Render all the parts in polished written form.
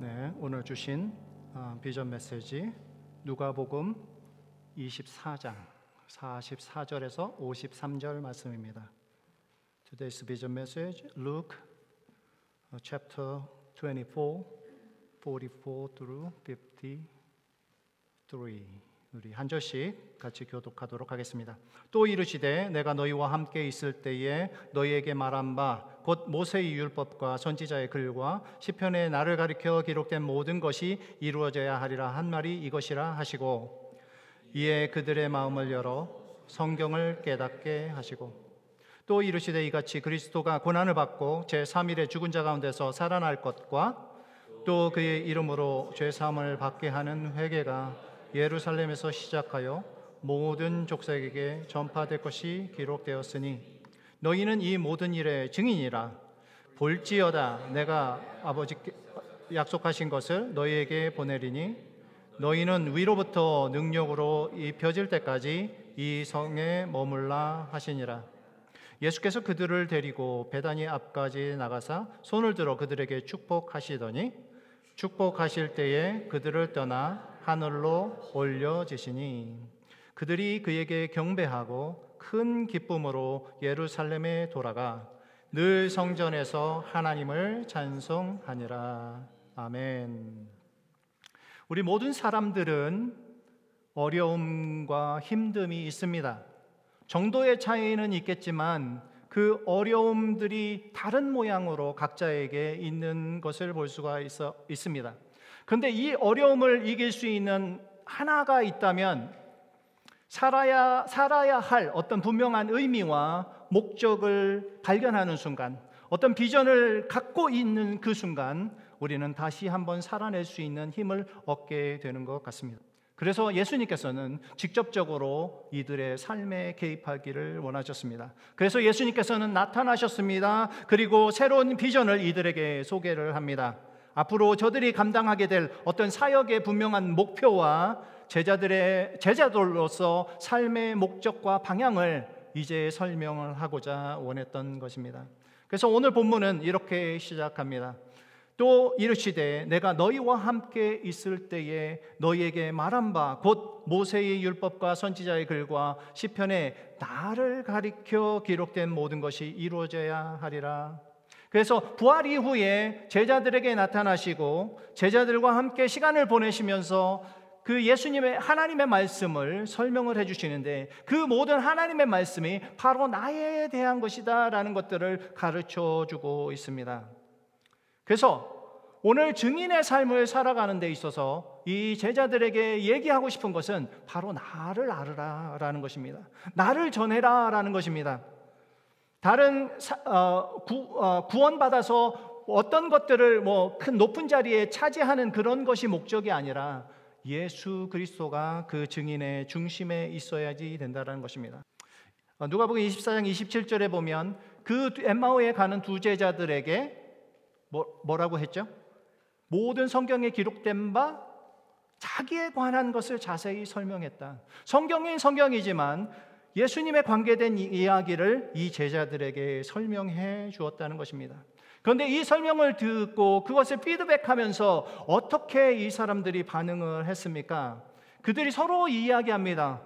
네, 오늘 주신 비전 메시지 누가복음 24장 44절에서 53절 말씀입니다. Today's vision message, Luke chapter 24, 44 through 53. 우리 한 절씩 같이 교독하도록 하겠습니다. 또 이르시되 내가 너희와 함께 있을 때에 너희에게 말한 바 곧 모세의 율법과 선지자의 글과 시편에 나를 가리켜 기록된 모든 것이 이루어져야 하리라 한 말이 이것이라 하시고, 이에 그들의 마음을 열어 성경을 깨닫게 하시고, 또 이르시되 이같이 그리스도가 고난을 받고 제3일에 죽은 자 가운데서 살아날 것과 또 그의 이름으로 죄사함을 받게 하는 회개가 예루살렘에서 시작하여 모든 족속에게 전파될 것이 기록되었으니 너희는 이 모든 일의 증인이라. 볼지어다 내가 아버지께 약속하신 것을 너희에게 보내리니 너희는 위로부터 능력으로 입혀질 때까지 이 성에 머물라 하시니라. 예수께서 그들을 데리고 베다니 앞까지 나가사 손을 들어 그들에게 축복하시더니 축복하실 때에 그들을 떠나 하늘로 올려지시니 그들이 그에게 경배하고 큰 기쁨으로 예루살렘에 돌아가 늘 성전에서 하나님을 찬송하니라. 아멘. 우리 모든 사람들은 어려움과 힘듦이 있습니다. 정도의 차이는 있겠지만 그 어려움들이 다른 모양으로 각자에게 있는 것을 볼 수가 있습니다. 그런데 이 어려움을 이길 수 있는 하나가 있다면 살아야 할 어떤 분명한 의미와 목적을 발견하는 순간, 어떤 비전을 갖고 있는 그 순간 우리는 다시 한번 살아낼 수 있는 힘을 얻게 되는 것 같습니다. 그래서 예수님께서는 직접적으로 이들의 삶에 개입하기를 원하셨습니다. 그래서 예수님께서는 나타나셨습니다. 그리고 새로운 비전을 이들에게 소개를 합니다. 앞으로 저들이 감당하게 될 어떤 사역의 분명한 목표와 제자들로서 삶의 목적과 방향을 이제 설명을 하고자 원했던 것입니다. 그래서 오늘 본문은 이렇게 시작합니다. 또 이르시되 내가 너희와 함께 있을 때에 너희에게 말한 바 곧 모세의 율법과 선지자의 글과 시편에 나를 가리켜 기록된 모든 것이 이루어져야 하리라. 그래서 부활 이후에 제자들에게 나타나시고 제자들과 함께 시간을 보내시면서 그 예수님의 하나님의 말씀을 설명을 해주시는데 그 모든 하나님의 말씀이 바로 나에 대한 것이다 라는 것들을 가르쳐 주고 있습니다. 그래서 오늘 증인의 삶을 살아가는 데 있어서 이 제자들에게 얘기하고 싶은 것은 바로 나를 알으라 라는 것입니다. 나를 전해라 라는 것입니다. 다른 구원받아서 어떤 것들을 큰 높은 자리에 차지하는 그런 것이 목적이 아니라 예수 그리스도가 그 증인의 중심에 있어야지 된다는 것입니다. 누가복음 24장 27절에 보면 그 엠마오에 가는 두 제자들에게 뭐라고 했죠? 모든 성경에 기록된 바 자기에 관한 것을 자세히 설명했다. 성경은 성경이지만 예수님에 관계된 이야기를 이 제자들에게 설명해 주었다는 것입니다. 그런데 이 설명을 듣고 그것을 피드백하면서 어떻게 이 사람들이 반응을 했습니까? 그들이 서로 이야기합니다.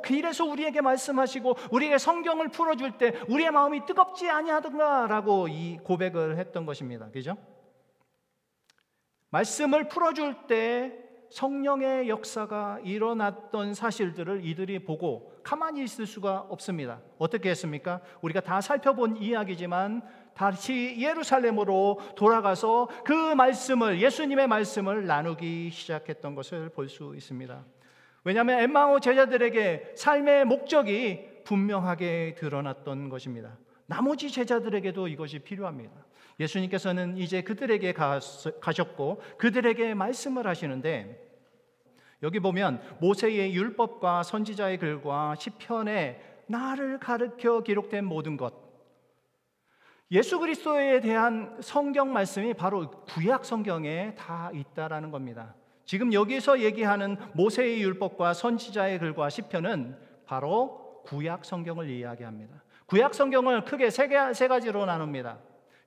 그래서 우리에게 말씀하시고 우리에게 성경을 풀어줄 때 우리의 마음이 뜨겁지 아니하던가 라고 이 고백을 했던 것입니다. 그죠? 말씀을 풀어줄 때 성령의 역사가 일어났던 사실들을 이들이 보고 가만히 있을 수가 없습니다. 어떻게 했습니까? 우리가 다 살펴본 이야기지만 다시 예루살렘으로 돌아가서 그 말씀을, 예수님의 말씀을 나누기 시작했던 것을 볼 수 있습니다. 왜냐하면 엠마오 제자들에게 삶의 목적이 분명하게 드러났던 것입니다. 나머지 제자들에게도 이것이 필요합니다. 예수님께서는 이제 그들에게 가셨고 그들에게 말씀을 하시는데, 여기 보면 모세의 율법과 선지자의 글과 시편에 나를 가르쳐 기록된 모든 것, 예수 그리스도에 대한 성경 말씀이 바로 구약 성경에 다 있다라는 겁니다. 지금 여기서 얘기하는 모세의 율법과 선지자의 글과 시편은 바로 구약 성경을 이야기합니다. 구약 성경을 크게 세 가지로 나눕니다.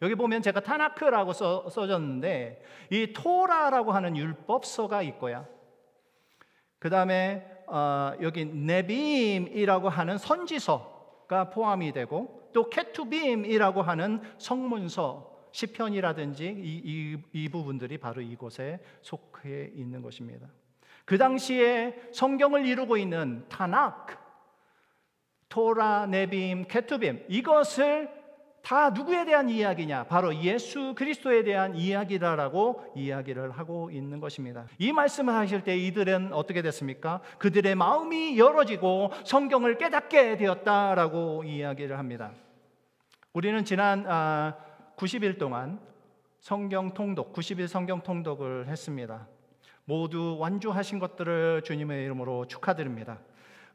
여기 보면 제가 타나크라고 써졌는데 이 토라라고 하는 율법서가 있고요. 그 다음에 여기 네빔이라고 하는 선지서가 포함이 되고 또 케투빔이라고 하는 성문서, 시편이라든지 이 부분들이 바로 이곳에 속해 있는 것입니다. 그 당시에 성경을 이루고 있는 타나크, 토라, 네빔, 케투빔, 이것을 다 누구에 대한 이야기냐? 바로 예수 그리스도에 대한 이야기다라고 이야기를 하고 있는 것입니다. 이 말씀을 하실 때 이들은 어떻게 됐습니까? 그들의 마음이 열어지고 성경을 깨닫게 되었다라고 이야기를 합니다. 우리는 지난 90일 동안 성경 통독, 90일 성경 통독을 했습니다. 모두 완주하신 것들을 주님의 이름으로 축하드립니다.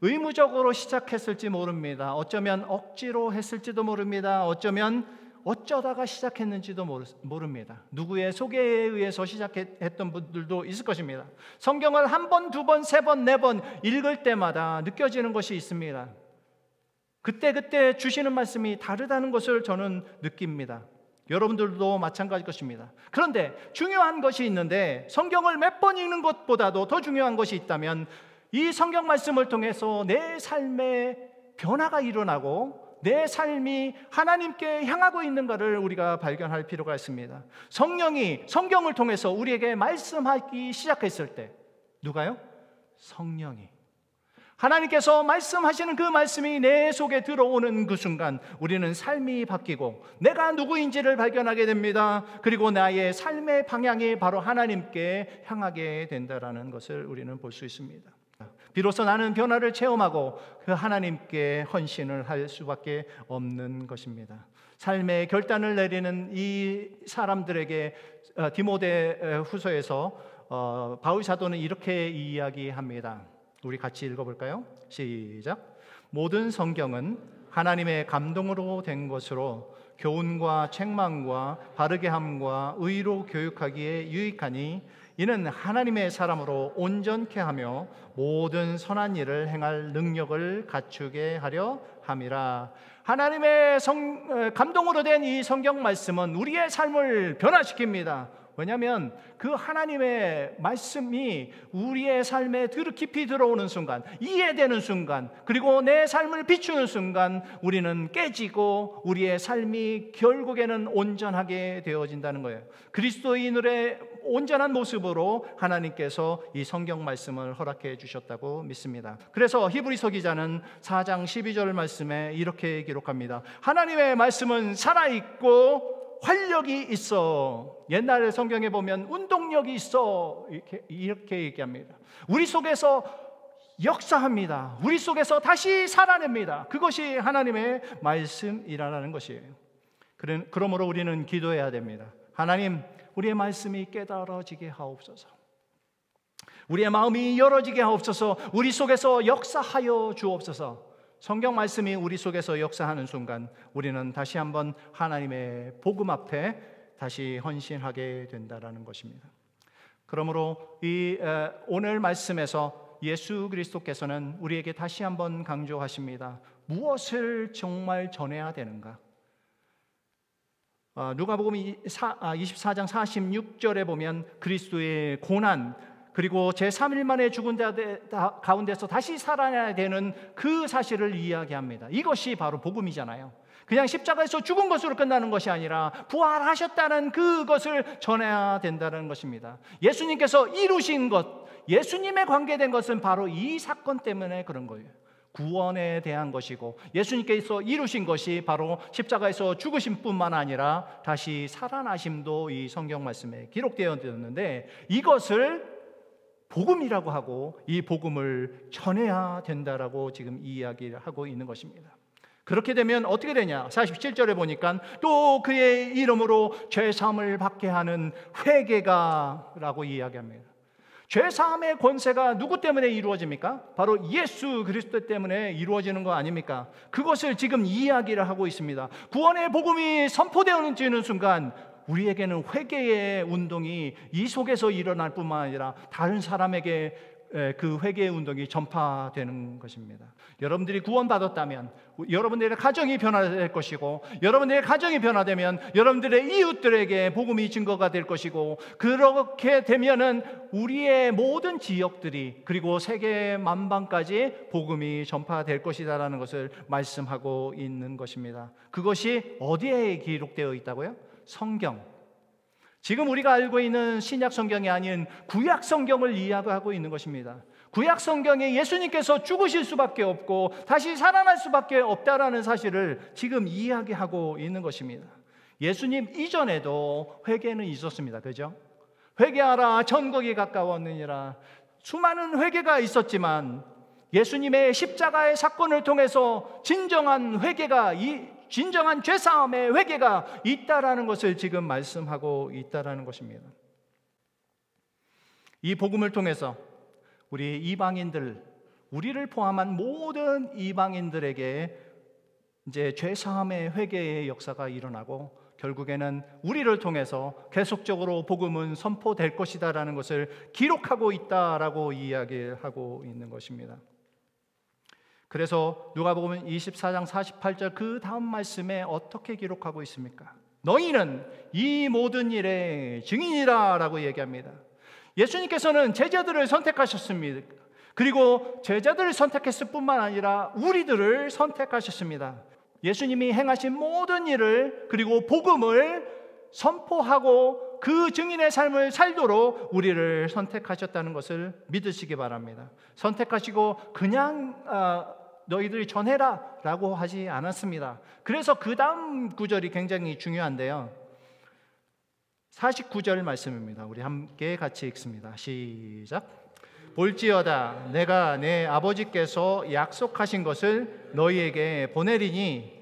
의무적으로 시작했을지 모릅니다. 어쩌면 억지로 했을지도 모릅니다. 어쩌면 어쩌다가 시작했는지도 모릅니다. 누구의 소개에 의해서 시작했던 분들도 있을 것입니다. 성경을 한 번, 두 번, 세 번, 네 번 읽을 때마다 느껴지는 것이 있습니다. 그때 주시는 말씀이 다르다는 것을 저는 느낍니다. 여러분들도 마찬가지일 것입니다. 그런데 중요한 것이 있는데 성경을 몇 번 읽는 것보다도 더 중요한 것이 있다면 이 성경 말씀을 통해서 내 삶에 변화가 일어나고 내 삶이 하나님께 향하고 있는가를 우리가 발견할 필요가 있습니다. 성령이 성경을 통해서 우리에게 말씀하기 시작했을 때, 누가요? 성령이 하나님께서 말씀하시는 그 말씀이 내 속에 들어오는 그 순간 우리는 삶이 바뀌고 내가 누구인지를 발견하게 됩니다. 그리고 나의 삶의 방향이 바로 하나님께 향하게 된다는 것을 우리는 볼 수 있습니다. 비로소 나는 변화를 체험하고 그 하나님께 헌신을 할 수밖에 없는 것입니다. 삶의 결단을 내리는 이 사람들에게 디모데 후서에서 바울 사도는 이렇게 이야기합니다. 우리 같이 읽어볼까요? 시작. 모든 성경은 하나님의 감동으로 된 것으로 교훈과 책망과 바르게 함과 의로 교육하기에 유익하니 이는 하나님의 사람으로 온전케 하며 모든 선한 일을 행할 능력을 갖추게 하려 함이라. 하나님의 감동으로 된 이 성경 말씀은 우리의 삶을 변화시킵니다. 왜냐하면 그 하나님의 말씀이 우리의 삶에 깊이 들어오는 순간, 이해되는 순간, 그리고 내 삶을 비추는 순간 우리는 깨지고 우리의 삶이 결국에는 온전하게 되어진다는 거예요. 그리스도인의 온전한 모습으로 하나님께서 이 성경 말씀을 허락해 주셨다고 믿습니다. 그래서 히브리서 기자는 4장 12절 말씀에 이렇게 기록합니다. 하나님의 말씀은 살아있고 활력이 있어. 옛날 성경에 보면 운동력이 있어. 이렇게 얘기합니다. 우리 속에서 역사합니다. 우리 속에서 다시 살아냅니다. 그것이 하나님의 말씀이라는 것이에요. 그러므로 우리는 기도해야 됩니다. 하나님, 우리의 말씀이 깨달아지게 하옵소서. 우리의 마음이 열어지게 하옵소서. 우리 속에서 역사하여 주옵소서. 성경 말씀이 우리 속에서 역사하는 순간 우리는 다시 한번 하나님의 복음 앞에 다시 헌신하게 된다는 것입니다. 그러므로 이 오늘 말씀에서 예수 그리스도께서는 우리에게 다시 한번 강조하십니다. 무엇을 정말 전해야 되는가? 누가복음 24장 46절에 보면 그리스도의 고난, 그리고 제3일 만에 죽은 자 가운데서 다시 살아나야 되는 그 사실을 이야기합니다. 이것이 바로 복음이잖아요. 그냥 십자가에서 죽은 것으로 끝나는 것이 아니라 부활하셨다는 그것을 전해야 된다는 것입니다. 예수님께서 이루신 것, 예수님에 관계된 것은 바로 이 사건 때문에 그런 거예요. 구원에 대한 것이고 예수님께서 이루신 것이 바로 십자가에서 죽으신 뿐만 아니라 다시 살아나심도 이 성경 말씀에 기록되어 있는데 이것을 복음이라고 하고 이 복음을 전해야 된다라고 지금 이야기를 하고 있는 것입니다. 그렇게 되면 어떻게 되냐? 47절에 보니까 또 그의 이름으로 죄사함을 받게 하는 회개가 라고 이야기합니다. 죄사함의 권세가 누구 때문에 이루어집니까? 바로 예수 그리스도 때문에 이루어지는 거 아닙니까? 그것을 지금 이야기를 하고 있습니다. 구원의 복음이 선포되어지는 순간 우리에게는 회개의 운동이 이 속에서 일어날 뿐만 아니라 다른 사람에게 그 회개의 운동이 전파되는 것입니다. 여러분들이 구원받았다면 여러분들의 가정이 변화될 것이고, 여러분들의 가정이 변화되면 여러분들의 이웃들에게 복음이 증거가 될 것이고, 그렇게 되면은 우리의 모든 지역들이, 그리고 세계 만방까지 복음이 전파될 것이다라는 것을 말씀하고 있는 것입니다. 그것이 어디에 기록되어 있다고요? 성경. 지금 우리가 알고 있는 신약 성경이 아닌 구약 성경을 이야기하고 있는 것입니다. 구약 성경에 예수님께서 죽으실 수밖에 없고 다시 살아날 수밖에 없다라는 사실을 지금 이야기하고 있는 것입니다. 예수님 이전에도 회개는 있었습니다. 그죠? 회개하라, 천국이 가까웠느니라. 수많은 회개가 있었지만 예수님의 십자가의 사건을 통해서 진정한 회개가, 진정한 죄사함의 회개가 있다라는 것을 지금 말씀하고 있다라는 것입니다. 이 복음을 통해서 우리 이방인들, 우리를 포함한 모든 이방인들에게 이제 죄사함의 회개의 역사가 일어나고, 결국에는 우리를 통해서 계속적으로 복음은 선포될 것이다라는 것을 기록하고 있다라고 이야기하고 있는 것입니다. 그래서 누가복음 24장 48절 그 다음 말씀에 어떻게 기록하고 있습니까? 너희는 이 모든 일의 증인이라 라고 얘기합니다. 예수님께서는 제자들을 선택하셨습니다. 그리고 제자들을 선택했을 뿐만 아니라 우리들을 선택하셨습니다. 예수님이 행하신 모든 일을, 그리고 복음을 선포하고 그 증인의 삶을 살도록 우리를 선택하셨다는 것을 믿으시기 바랍니다. 선택하시고 그냥 너희들이 전해라 라고 하지 않았습니다. 그래서 그 다음 구절이 굉장히 중요한데요, 49절 말씀입니다. 우리 함께 같이 읽습니다. 시작. 볼지어다 내가 내 아버지께서 약속하신 것을 너희에게 보내리니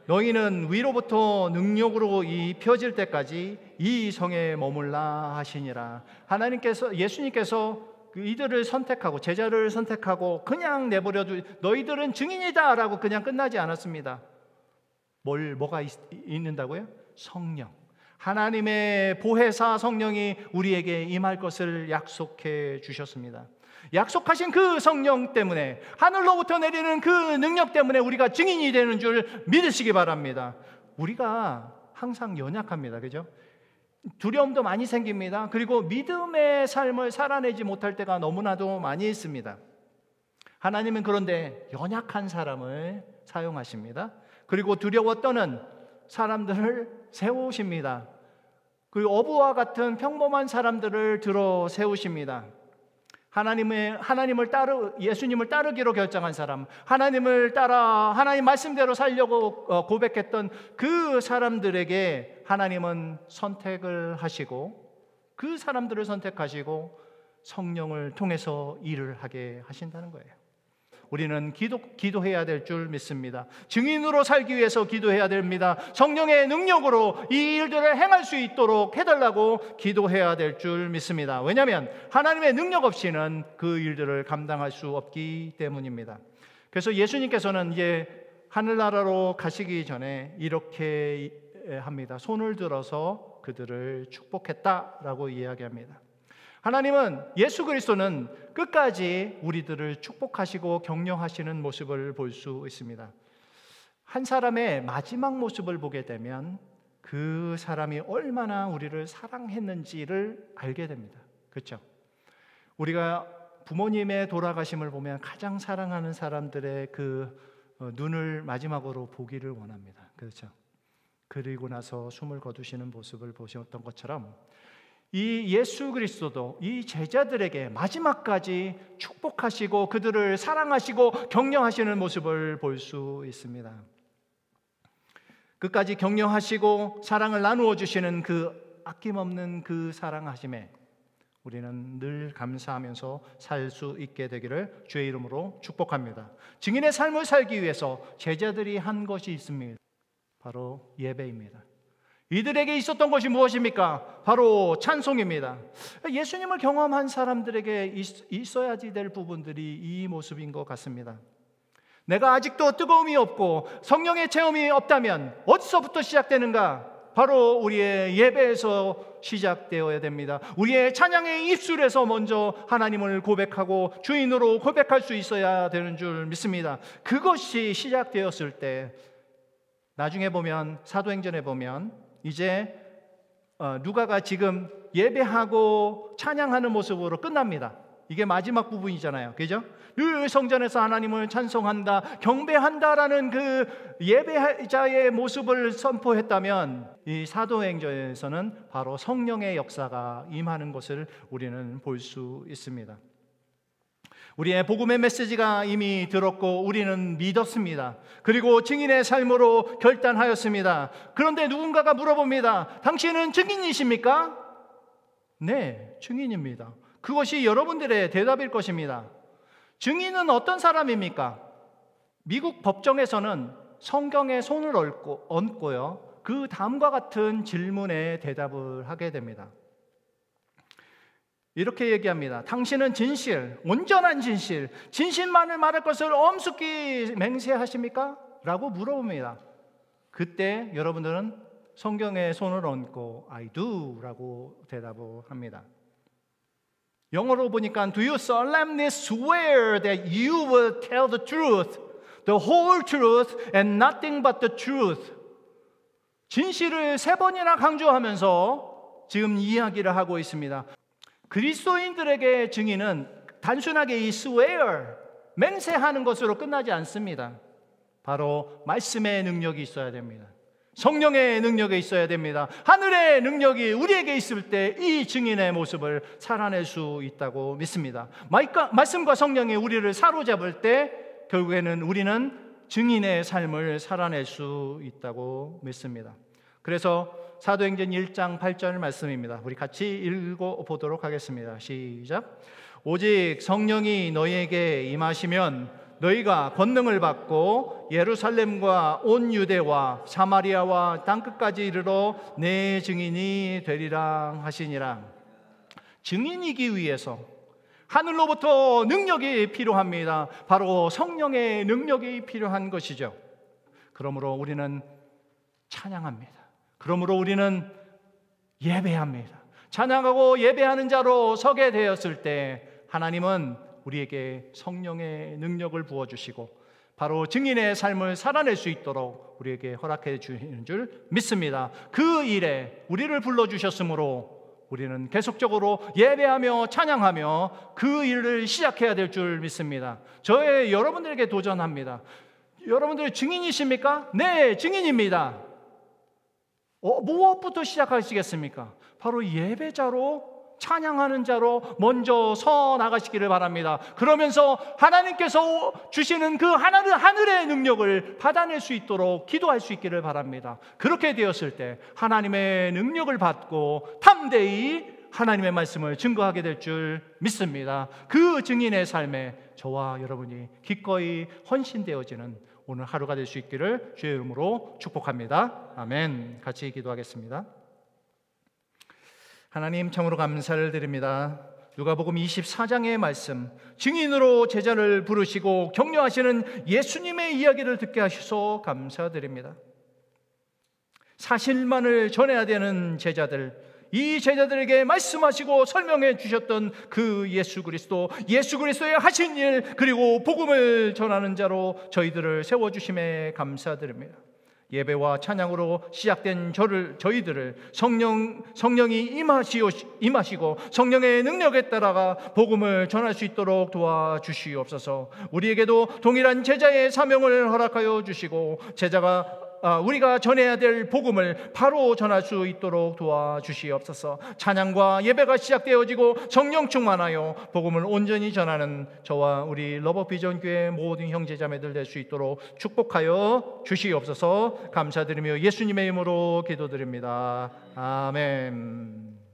너희는 위로부터 능력으로 입혀질 때까지 이 성에 머물라 하시니라. 하나님께서, 예수님께서 이들을 선택하고 제자를 선택하고 그냥 내버려두, 너희들은 증인이다 라고 그냥 끝나지 않았습니다. 뭐가 있는다고요? 성령, 하나님의 보혜사 성령이 우리에게 임할 것을 약속해 주셨습니다. 약속하신 그 성령 때문에, 하늘로부터 내리는 그 능력 때문에 우리가 증인이 되는 줄 믿으시기 바랍니다. 우리가 항상 연약합니다. 그죠? 두려움도 많이 생깁니다. 그리고 믿음의 삶을 살아내지 못할 때가 너무나도 많이 있습니다. 하나님은 그런데 연약한 사람을 사용하십니다. 그리고 두려워 떠는 사람들을 세우십니다. 그리고 어부와 같은 평범한 사람들을 들어 세우십니다. 예수님을 따르기로 결정한 사람, 하나님을 따라 하나님 말씀대로 살려고 고백했던 그 사람들에게 하나님은 선택을 하시고, 그 사람들을 선택하시고 성령을 통해서 일을 하게 하신다는 거예요. 우리는 기도해야 될 줄 믿습니다. 증인으로 살기 위해서 기도해야 됩니다. 성령의 능력으로 이 일들을 행할 수 있도록 해달라고 기도해야 될 줄 믿습니다. 왜냐하면 하나님의 능력 없이는 그 일들을 감당할 수 없기 때문입니다. 그래서 예수님께서는 이제 하늘나라로 가시기 전에 이렇게 합니다. 손을 들어서 그들을 축복했다라고 이야기합니다. 하나님은, 예수 그리스도는 끝까지 우리들을 축복하시고 격려하시는 모습을 볼 수 있습니다. 한 사람의 마지막 모습을 보게 되면 그 사람이 얼마나 우리를 사랑했는지를 알게 됩니다. 그렇죠? 우리가 부모님의 돌아가심을 보면 가장 사랑하는 사람들의 그 눈을 마지막으로 보기를 원합니다. 그렇죠? 그리고 나서 숨을 거두시는 모습을 보셨던 것처럼 이 예수 그리스도도 이 제자들에게 마지막까지 축복하시고 그들을 사랑하시고 격려하시는 모습을 볼 수 있습니다. 끝까지 격려하시고 사랑을 나누어 주시는 그 아낌없는 그 사랑하심에 우리는 늘 감사하면서 살 수 있게 되기를 주의 이름으로 축복합니다. 증인의 삶을 살기 위해서 제자들이 한 것이 있습니다. 바로 예배입니다. 이들에게 있었던 것이 무엇입니까? 바로 찬송입니다. 예수님을 경험한 사람들에게 있어야지 될 부분들이 이 모습인 것 같습니다. 내가 아직도 뜨거움이 없고 성령의 체험이 없다면 어디서부터 시작되는가? 바로 우리의 예배에서 시작되어야 됩니다. 우리의 찬양의 입술에서 먼저 하나님을 고백하고 주인으로 고백할 수 있어야 되는 줄 믿습니다. 그것이 시작되었을 때 나중에 보면 사도행전에 보면 이제 누가가 지금 예배하고 찬양하는 모습으로 끝납니다. 이게 마지막 부분이잖아요. 그죠? 늘 성전에서 하나님을 찬송한다, 경배한다라는 그 예배자의 모습을 선포했다면 이 사도행전에서는 바로 성령의 역사가 임하는 것을 우리는 볼 수 있습니다. 우리의 복음의 메시지가 이미 들었고 우리는 믿었습니다. 그리고 증인의 삶으로 결단하였습니다. 그런데 누군가가 물어봅니다. 당신은 증인이십니까? 네, 증인입니다. 그것이 여러분들의 대답일 것입니다. 증인은 어떤 사람입니까? 미국 법정에서는 성경에 손을 얹고요, 그 다음과 같은 질문에 대답을 하게 됩니다. 이렇게 얘기합니다. 당신은 진실, 온전한 진실, 진실만을 말할 것을 엄숙히 맹세하십니까? 라고 물어봅니다. 그때 여러분들은 성경에 손을 얹고 I do 라고 대답을 합니다. 영어로 보니까 Do you solemnly swear that you will tell the truth, the whole truth and nothing but the truth? 진실을 3번이나 강조하면서 지금 이야기를 하고 있습니다. 그리스도인들에게 증인은 단순하게 이 swear, 맹세하는 것으로 끝나지 않습니다. 바로 말씀의 능력이 있어야 됩니다. 성령의 능력이 있어야 됩니다. 하늘의 능력이 우리에게 있을 때 이 증인의 모습을 살아낼 수 있다고 믿습니다. 말씀과 성령이 우리를 사로잡을 때 결국에는 우리는 증인의 삶을 살아낼 수 있다고 믿습니다. 그래서 사도행전 1장 8절 말씀입니다. 우리 같이 읽어보도록 하겠습니다. 시작. 오직 성령이 너희에게 임하시면 너희가 권능을 받고 예루살렘과 온 유대와 사마리아와 땅끝까지 이르러 내 증인이 되리라 하시니라. 증인이기 위해서 하늘로부터 능력이 필요합니다. 바로 성령의 능력이 필요한 것이죠. 그러므로 우리는 찬양합니다. 그러므로 우리는 예배합니다. 찬양하고 예배하는 자로 서게 되었을 때 하나님은 우리에게 성령의 능력을 부어주시고 바로 증인의 삶을 살아낼 수 있도록 우리에게 허락해 주시는 줄 믿습니다. 그 일에 우리를 불러주셨으므로 우리는 계속적으로 예배하며 찬양하며 그 일을 시작해야 될 줄 믿습니다. 저의 여러분들에게 도전합니다. 여러분들 증인이십니까? 네, 증인입니다. 무엇부터 시작하시겠습니까? 바로 예배자로, 찬양하는 자로 먼저 서 나가시기를 바랍니다. 그러면서 하나님께서 주시는 그 하늘의 능력을 받아낼 수 있도록 기도할 수 있기를 바랍니다. 그렇게 되었을 때 하나님의 능력을 받고 담대히 하나님의 말씀을 증거하게 될 줄 믿습니다. 그 증인의 삶에 저와 여러분이 기꺼이 헌신되어지는 오늘 하루가 될 수 있기를 주의 이름으로 축복합니다. 아멘. 같이 기도하겠습니다. 하나님, 참으로 감사를 드립니다. 누가복음 24장의 말씀, 증인으로 제자를 부르시고 격려하시는 예수님의 이야기를 듣게 하셔서 감사드립니다. 사실만을 전해야 되는 제자들, 이 제자들에게 말씀하시고 설명해 주셨던 그 예수 그리스도의 하신 일, 그리고 복음을 전하는 자로 저희들을 세워주심에 감사드립니다. 예배와 찬양으로 시작된 저희들을 성령이 임하시고 성령의 능력에 따라가 복음을 전할 수 있도록 도와주시옵소서. 우리에게도 동일한 제자의 사명을 허락하여 주시고 우리가 전해야 될 복음을 바로 전할 수 있도록 도와주시옵소서. 찬양과 예배가 시작되어지고 성령 충만하여 복음을 온전히 전하는 저와 우리 러버비전교회 모든 형제자매들 될 수 있도록 축복하여 주시옵소서. 감사드리며 예수님의 이름으로 기도드립니다. 아멘.